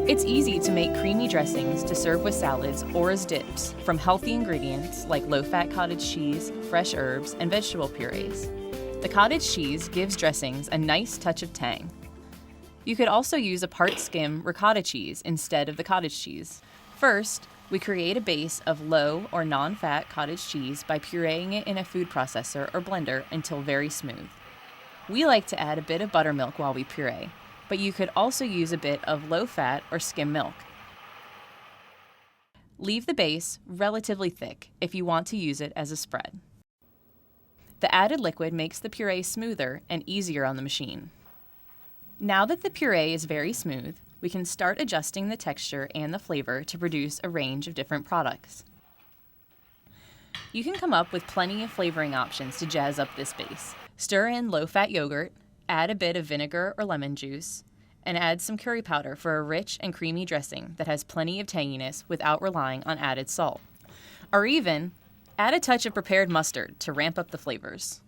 It's easy to make creamy dressings to serve with salads or as dips from healthy ingredients like low-fat cottage cheese, fresh herbs, and vegetable purees. The cottage cheese gives dressings a nice touch of tang. You could also use a part-skim ricotta cheese instead of the cottage cheese. First, we create a base of low or non-fat cottage cheese by pureeing it in a food processor or blender until very smooth. We like to add a bit of buttermilk while we puree, but you could also use a bit of low-fat or skim milk. Leave the base relatively thick if you want to use it as a spread. The added liquid makes the puree smoother and easier on the machine. Now that the puree is very smooth, we can start adjusting the texture and the flavor to produce a range of different products. You can come up with plenty of flavoring options to jazz up this base. Stir in low-fat yogurt, add a bit of vinegar or lemon juice, and add some curry powder for a rich and creamy dressing that has plenty of tanginess without relying on added salt. Or even, add a touch of prepared mustard to ramp up the flavors.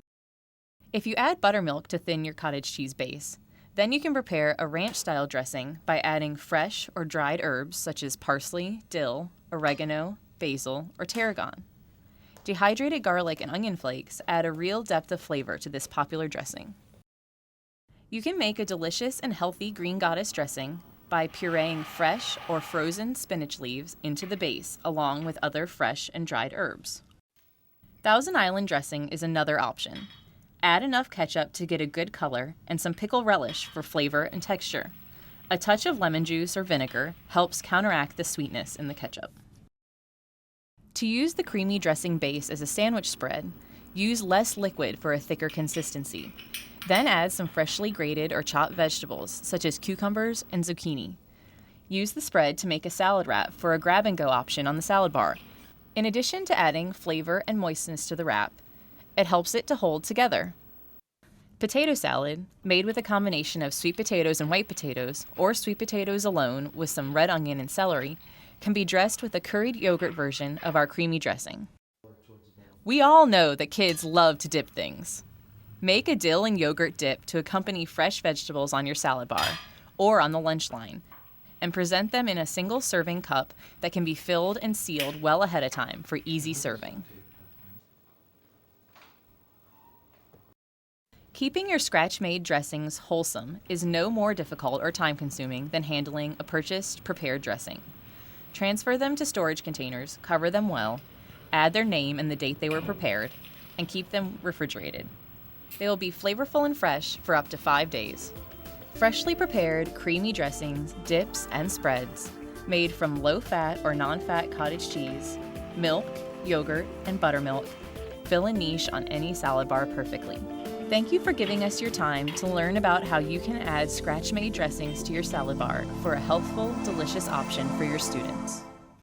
If you add buttermilk to thin your cottage cheese base, then you can prepare a ranch-style dressing by adding fresh or dried herbs such as parsley, dill, oregano, basil, or tarragon. Dehydrated garlic and onion flakes add a real depth of flavor to this popular dressing. You can make a delicious and healthy green goddess dressing by pureeing fresh or frozen spinach leaves into the base along with other fresh and dried herbs. Thousand Island dressing is another option. Add enough ketchup to get a good color and some pickle relish for flavor and texture. A touch of lemon juice or vinegar helps counteract the sweetness in the ketchup. To use the creamy dressing base as a sandwich spread, use less liquid for a thicker consistency. Then add some freshly grated or chopped vegetables such as cucumbers and zucchini. Use the spread to make a salad wrap for a grab-and-go option on the salad bar. In addition to adding flavor and moistness to the wrap, it helps it to hold together. Potato salad, made with a combination of sweet potatoes and white potatoes, or sweet potatoes alone with some red onion and celery, can be dressed with a curried yogurt version of our creamy dressing. We all know that kids love to dip things. Make a dill and yogurt dip to accompany fresh vegetables on your salad bar or on the lunch line, and present them in a single serving cup that can be filled and sealed well ahead of time for easy serving. Keeping your scratch-made dressings wholesome is no more difficult or time-consuming than handling a purchased, prepared dressing. Transfer them to storage containers, cover them well, add their name and the date they were prepared, and keep them refrigerated. They will be flavorful and fresh for up to 5 days. Freshly prepared, creamy dressings, dips, and spreads made from low-fat or non-fat cottage cheese, milk, yogurt, and buttermilk fill a niche on any salad bar perfectly. Thank you for giving us your time to learn about how you can add scratch-made dressings to your salad bar for a healthful, delicious option for your students.